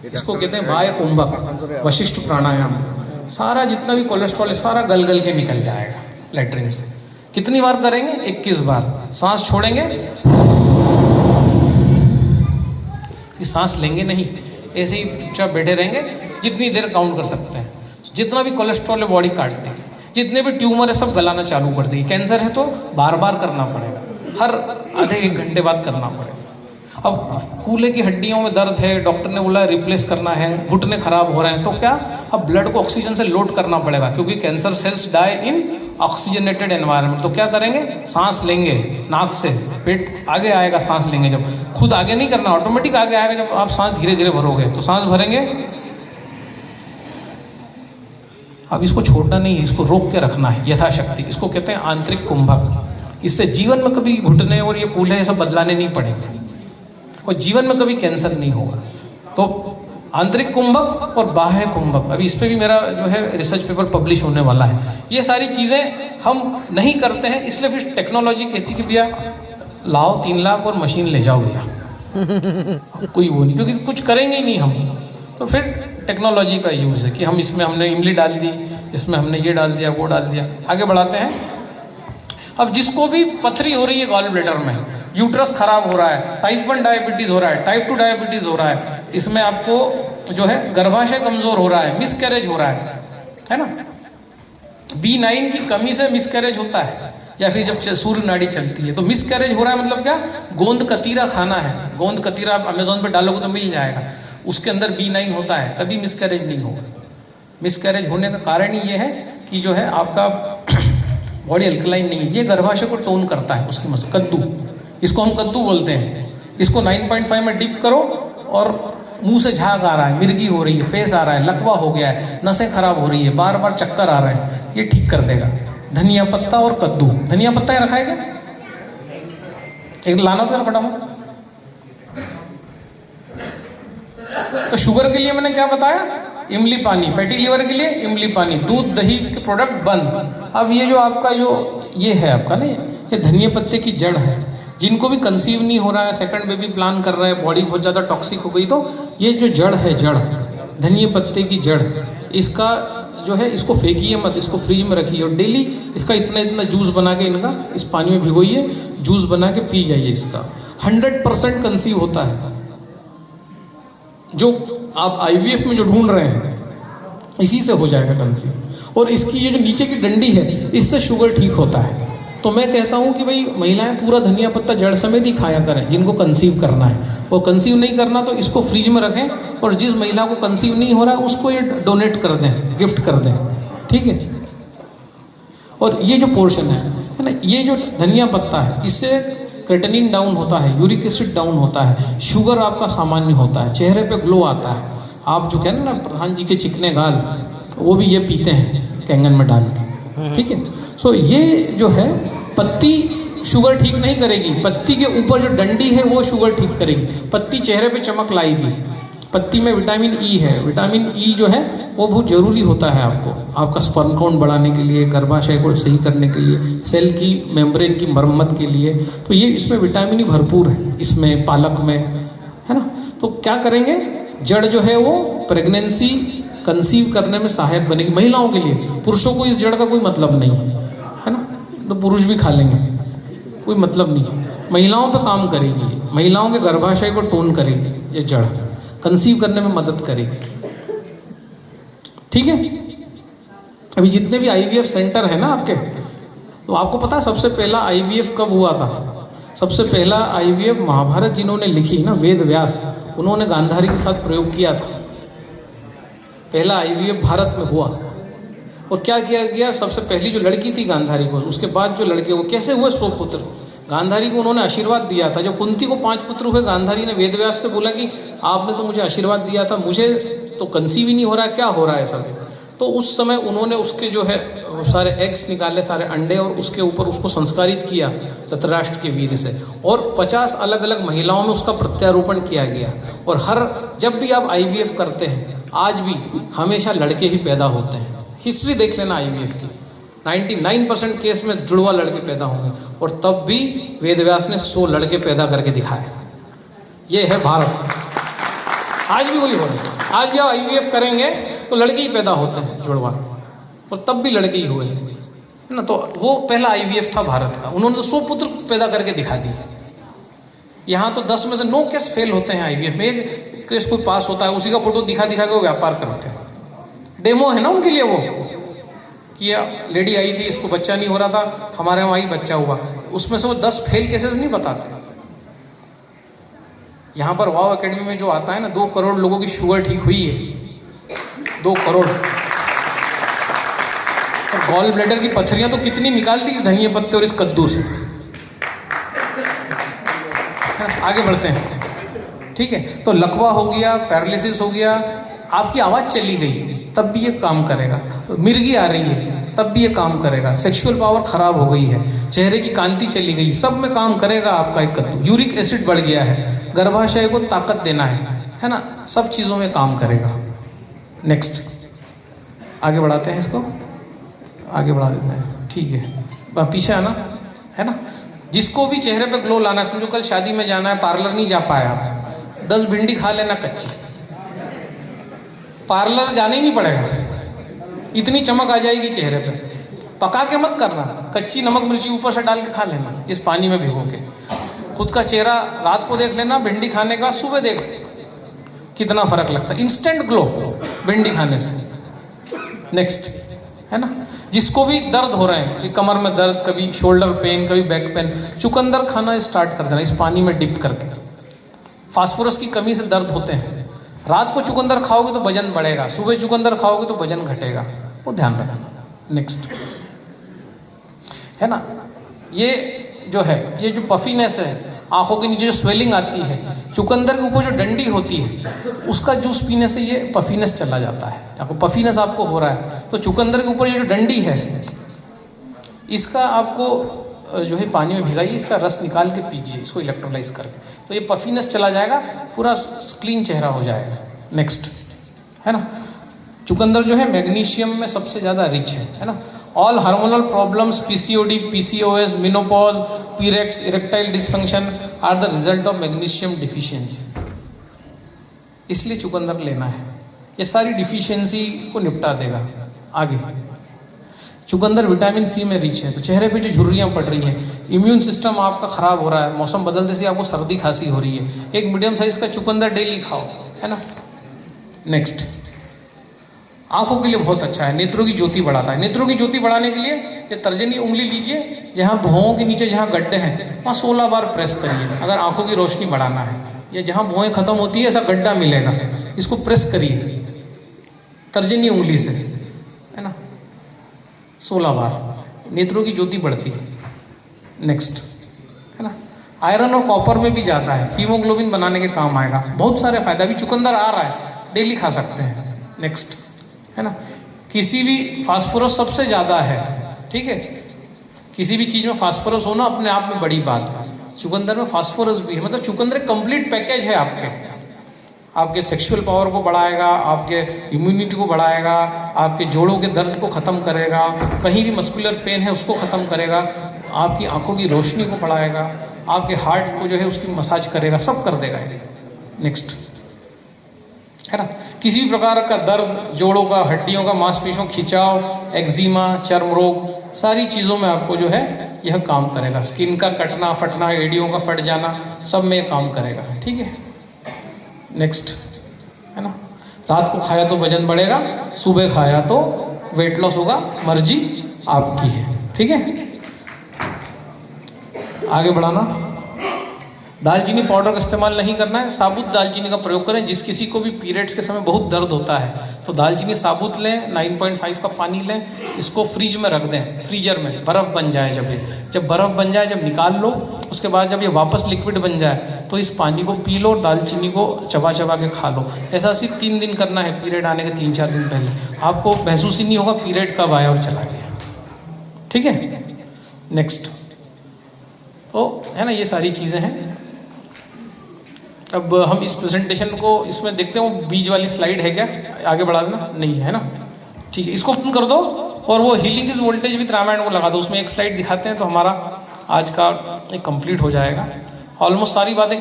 इसको कहते हैं बाह्य कुंभक, वशिष्ठ प्राणायाम। सारा जितना भी कोलेस्ट्रॉल है सारा गल गल के निकल जाएगा लेटरिन से। कितनी बार करेंगे? 21 बार। सांस छोड़ेंगे, ये सांस लेंगे नहीं, ऐसे ही चुपचाप बैठे रहेंगे जितनी देर काउंट कर सकते हैं। जितना भी कोलेस्ट्रॉल है बॉडी काट देगी, जितने भी ट्यूमर है सब गलाना चालू कर देगी। कैंसर है तो बार बार करना पड़ेगा, हर आधे 1 घंटे बाद करना पड़ेगा। अब कूल्हे की हड्डियों में दर्द है, डॉक्टर ने बोला रिप्लेस करना है, घुटने खराब हो रहे हैं, तो क्या अब ब्लड को ऑक्सीजन से लोड करना पड़ेगा, क्योंकि कैंसर सेल्स डाई इन ऑक्सीजनेटेड एनवायरनमेंट। तो क्या करेंगे? सांस लेंगे नाक से, पेट आगे आएगा सांस लेंगे जब, खुद आगे नहीं करना, ऑटोमेटिक आगे आएगा जब आप सांस धीरे धीरे भरोगे। तो सांस भरेंगे, अब इसको छोड़ना नहीं है, इसको रोक के रखना है यथाशक्ति। इसको कहते हैं आंतरिक कुंभक। इससे जीवन में कभी घुटने और ये कूल्हे सब बदलाने नहीं पड़ेंगे और जीवन में कभी कैंसर नहीं होगा। तो आंतरिक कुंभक और बाह्य कुंभक, अभी इस पे भी मेरा जो है रिसर्च पेपर पब्लिश होने वाला है। ये सारी चीज़ें हम नहीं करते हैं, इसलिए फिर टेक्नोलॉजी कहती कि भैया लाओ 3 लाख और मशीन ले जाओ भैया, कोई वो नहीं, क्योंकि कुछ करेंगे ही नहीं हम। तो फिर टेक्नोलॉजी का यूज़ है कि हम इसमें हमने इमली डाल दी, इसमें हमने ये डाल दिया, वो डाल दिया, आगे बढ़ाते हैं। अब जिसको भी पथरी हो रही है गॉल ब्लैडर में, यूट्रस खराब हो रहा है, टाइप 1 डायबिटीज़ हो रहा है, टाइप 2 डायबिटीज़ हो रहा है, इसमें आपको जो है गर्भाशय कमज़ोर हो रहा है, मिसकैरेज हो रहा है ना, B9 की कमी से मिसकैरेज होता है, या फिर जब सूर्य नाड़ी चलती है तो मिसकैरेज हो रहा है। मतलब क्या? गोंद कतीरा खाना है, गोंद कतीरा आप अमेजोन पे डालोगे तो मिल जाएगा, उसके अंदर B9 होता है, कभी मिसकैरेज नहीं होगा। मिसकैरेज होने का कारण ही ये है कि जो है आपका बॉडी अल्कलाइन नहीं है, ये गर्भाशय को टोन करता है उसकी मसल। कद्दू, इसको हम कद्दू बोलते हैं। इसको 9.5 में डिप करो और मुंह से झाग आ रहा है, मिर्गी हो रही है, फेस आ रहा है, लकवा हो गया है, नसें खराब हो रही है, बार बार चक्कर आ रहे हैं, ये ठीक कर देगा। धनिया पत्ता और कद्दू, धनिया पत्ता ही रखा है क्या? एक लाना तो फटाफट। तो शुगर के लिए मैंने क्या बताया? इमली पानी। फैटी लीवर के लिए इमली पानी, दूध दही के प्रोडक्ट बंद। अब ये जो आपका जो ये है आपका ना, ये धनिया पत्ते की जड़ है। जिनको भी कंसीव नहीं हो रहा है, सेकंड बेबी प्लान कर रहा है, बॉडी बहुत ज़्यादा टॉक्सिक हो गई, तो ये जो जड़ है, जड़ धनिया पत्ते की जड़, इसका जो है इसको फेंकिए मत, इसको फ्रिज में रखिए और डेली इसका इतना इतना जूस बना के इनका इस पानी में भिगोइए, जूस बना के पी जाइए। इसका 100% कंसीव होता है। जो आप IVF में जो ढूंढ रहे हैं इसी से हो जाएगा कंसीव। और इसकी ये जो नीचे की डंडी है, इससे शुगर ठीक होता है। तो मैं कहता हूँ कि भाई महिलाएं पूरा धनिया पत्ता जड़ समेत ही खाया करें जिनको कंसीव करना है। और कंसीव नहीं करना तो इसको फ्रिज में रखें, और जिस महिला को कंसीव नहीं हो रहा है उसको ये डोनेट कर दें, गिफ्ट कर दें, ठीक है। और ये जो पोर्शन है ना, ये जो धनिया पत्ता है, इससे क्रेटिनिन डाउन होता है, यूरिक एसिड डाउन होता है, शुगर आपका सामान्य होता है, चेहरे पे ग्लो आता है। आप जो कहते हैं ना प्रधान जी के चिकने गाल, वो भी ये पीते हैं कैंगन में डाल के, ठीक है। सो ये जो है पत्ती शुगर ठीक नहीं करेगी, पत्ती के ऊपर जो डंडी है वो शुगर ठीक करेगी। पत्ती चेहरे पे चमक लाएगी। पत्ती में विटामिन ई है, विटामिन ई जो है वो बहुत ज़रूरी होता है आपको, आपका स्पर्म काउंट बढ़ाने के लिए, गर्भाशय को सही करने के लिए, सेल की मेम्ब्रेन की मरम्मत के लिए। तो ये इसमें विटामिन ई भरपूर है, इसमें पालक में, है ना। तो क्या करेंगे, जड़ जो है वो प्रेगनेंसी कंसीव करने में सहायक बनेगी महिलाओं के लिए। पुरुषों को इस जड़ का कोई मतलब नहीं है ना, तो पुरुष भी खा लेंगे, कोई मतलब नहीं। महिलाओं पे काम करेगी, महिलाओं के गर्भाशय को टोन करेगी, ये जड़ कंसीव करने में मदद करेगी, ठीक है। अभी जितने भी IVF सेंटर है ना आपके, तो आपको पता है सबसे पहला IVF कब हुआ था? सबसे पहला IVF महाभारत जिन्होंने लिखी ना, वेद व्यास, उन्होंने गांधारी के साथ प्रयोग किया था। पहला IVF भारत में हुआ। और क्या किया गया, सबसे पहली जो लड़की थी गांधारी को, उसके बाद जो लड़के वो कैसे हुए 100 पुत्र। गांधारी को उन्होंने आशीर्वाद दिया था। जब कुंती को 5 पुत्र हुए, गांधारी ने वेदव्यास से बोला कि आपने तो मुझे आशीर्वाद दिया था, मुझे तो कंसीव ही नहीं हो रहा है, क्या हो रहा है सब। तो उस समय उन्होंने उसके जो है सारे एग्स निकाले, सारे अंडे, और उसके ऊपर उसको संस्कारित किया धृतराष्ट्र के वीर से, और 50 अलग अलग महिलाओं में उसका प्रत्यारोपण किया गया। और हर जब भी आप IVF करते हैं, आज भी हमेशा लड़के ही पैदा होते हैं। हिस्ट्री देख लेना IVF की, 99% केस में जुड़वा लड़के पैदा होंगे। और तब भी वेदव्यास ने 100 लड़के पैदा करके दिखाए। ये है भारत। आज भी वही हो रहा है। आज भी आप IVF करेंगे तो लड़के ही पैदा होते हैं जुड़वा, और तब भी लड़के ही हुए है ना। तो वो पहला IVF था भारत का, उन्होंने तो 100 पुत्र पैदा करके दिखा दिए। यहाँ तो 10 में से 9 केस फेल होते हैं IVF में, एक केस कोई पास होता है, उसी का फोटो दिखा दिखा के वो व्यापार करते हैं। डेमो है ना उनके लिए वो, कि लेडी आई थी, इसको बच्चा नहीं हो रहा था, हमारे वहाँ ही बच्चा हुआ। उसमें से वो 10 फेल केसेस नहीं बताते। यहाँ पर वाव एकेडमी में जो आता है ना, 2 करोड़ लोगों की शुगर ठीक हुई है, 2 करोड़। और गॉल ब्लैडर की पथरियां तो कितनी निकाल दी इस धनिया पत्ते और इस कद्दू से। आगे बढ़ते हैं, ठीक है। तो लकवा हो गया, पैरालिसिस हो गया, आपकी आवाज चली गई तब भी ये काम करेगा। मिर्गी आ रही है तब भी ये काम करेगा। सेक्सुअल पावर खराब हो गई है, चेहरे की कांति चली गई, सब में काम करेगा आपका एक कद्दू। यूरिक एसिड बढ़ गया है, गर्भाशय को ताकत देना है ना, सब चीजों में काम करेगा। नेक्स्ट, आगे बढ़ाते हैं इसको, आगे बढ़ा देते हैं, ठीक है। पीछे आना है ना। जिसको भी चेहरे पे ग्लो लाना है, समझो कल शादी में जाना है, पार्लर नहीं जा पाया, 10 भिंडी खा लेना कच्ची, पार्लर जाने ही नहीं पड़ेगा, इतनी चमक आ जाएगी चेहरे पे। पका के मत करना, कच्ची नमक मिर्ची ऊपर से डाल के खा लेना इस पानी में भिगो के। खुद का चेहरा रात को देख लेना भिंडी खाने का, सुबह देख कितना फर्क लगता है, इंस्टेंट ग्लो भिंडी खाने से। नेक्स्ट है ना। जिसको भी दर्द हो रहे हैं, कमर में दर्द, कभी शोल्डर पेन, कभी बैक पेन, चुकंदर खाना स्टार्ट कर देना इस पानी में डिप करके। फास्फोरस की कमी से दर्द होते हैं, रात को चुकंदर खाओगे तो वजन बढ़ेगा, सुबह चुकंदर खाओगे तो वजन घटेगा, वो ध्यान रखना। नेक्स्ट है ना, ये जो है, ये जो पफीनेस है, आंखों के नीचे जो स्वेलिंग आती है, चुकंदर के ऊपर जो डंडी होती है उसका जूस पीने से ये पफीनेस चला जाता है। आपको पफीनेस आपको हो रहा है तो चुकंदर के ऊपर ये जो डंडी है इसका आपको जो है पानी में भिगाइए, इसका रस निकाल के पीजिए, इसको इलेक्ट्रोलाइज करके, तो ये पफीनेस चला जाएगा, पूरा क्लीन चेहरा हो जाएगा। नेक्स्ट है ना, चुकंदर जो है मैग्नीशियम में सबसे ज़्यादा रिच है ना। All hormonal problems, PCOD, PCOS, menopause, periods, erectile dysfunction are the result of magnesium deficiency. इसलिए चुकंदर लेना है, ये सारी डिफिशियंसी को निपटा देगा। आगे, चुकंदर विटामिन C में रिच है, तो चेहरे पे जो झुर्रियाँ पड़ रही हैं, इम्यून सिस्टम आपका खराब हो रहा है, मौसम बदलते से आपको सर्दी खांसी हो रही है, एक मीडियम साइज का चुकंदर डेली खाओ, है ना। नेक्स्ट, आंखों के लिए बहुत अच्छा है, नेत्रों की ज्योति बढ़ाता है। नेत्रों की ज्योति बढ़ाने के लिए ये तर्जनी उंगली लीजिए, जहाँ भौहों के नीचे जहाँ गड्ढे हैं वहाँ 16 बार प्रेस करिए, अगर आंखों की रोशनी बढ़ाना है। या जहाँ भौहें खत्म होती है ऐसा गड्ढा मिलेगा, इसको प्रेस करिए तर्जनी उंगली से, है ना, 16 बार, नेत्रों की ज्योति बढ़ती है। नेक्स्ट है ना, आयरन और कॉपर में भी जाता है, हीमोग्लोबिन बनाने के काम आएगा, बहुत सारे फायदा। अभी चुकंदर आ रहा है, डेली खा सकते हैं। नेक्स्ट है ना, किसी भी फास्फोरस सबसे ज़्यादा है, ठीक है, किसी भी चीज़ में फास्फोरस होना अपने आप में बड़ी बात है। चुकंदर में फास्फोरस भी है, मतलब चुकंदर कंप्लीट पैकेज है आपके सेक्सुअल पावर को बढ़ाएगा, आपके इम्यूनिटी को बढ़ाएगा, आपके जोड़ों के दर्द को ख़त्म करेगा, कहीं भी मस्कुलर पेन है उसको ख़त्म करेगा, आपकी आंखों की रोशनी को बढ़ाएगा, आपके हार्ट को जो है उसकी मसाज करेगा, सब कर देगा। नेक्स्ट है ना, किसी भी प्रकार का दर्द, जोड़ों का, हड्डियों का, मांसपेशियों खिंचाव, एक्जिमा, चर्म रोग, सारी चीज़ों में आपको जो है यह काम करेगा। स्किन का कटना फटना, एड़ियों का फट जाना, सब में काम करेगा, ठीक है। नेक्स्ट है ना, रात को खाया तो वजन बढ़ेगा, सुबह खाया तो वेट लॉस होगा, मर्जी आपकी है, ठीक है। आगे बढ़ाना, दालचीनी पाउडर का इस्तेमाल नहीं करना है, साबुत दालचीनी का प्रयोग करें। जिस किसी को भी पीरियड्स के समय बहुत दर्द होता है तो दालचीनी साबुत लें, 9.5 का पानी लें, इसको फ्रिज में रख दें, फ्रीजर में, बर्फ़ बन जाए। जब बर्फ़ बन जाए, जब निकाल लो, उसके बाद जब ये वापस लिक्विड बन जाए तो इस पानी को पी लो और दालचीनी को चबा चबा के खा लो। ऐसा सिर्फ 3 दिन करना है, पीरियड आने के 3-4 दिन पहले। आपको महसूस ही नहीं होगा पीरियड कब आया और चला गया, ठीक है। नेक्स्ट तो है ना, ये सारी चीज़ें हैं। अब हम इस प्रेजेंटेशन को इसमें देखते हैं, वो बीच वाली स्लाइड है क्या, आगे बढ़ा देना, नहीं है ना, ठीक है, इसको बंद कर दो और वो healing is voltage with Ramayana को लगा दो, उसमें एक स्लाइड दिखाते हैं तो हमारा आज का एक कंप्लीट हो जाएगा। ऑलमोस्ट सारी बातें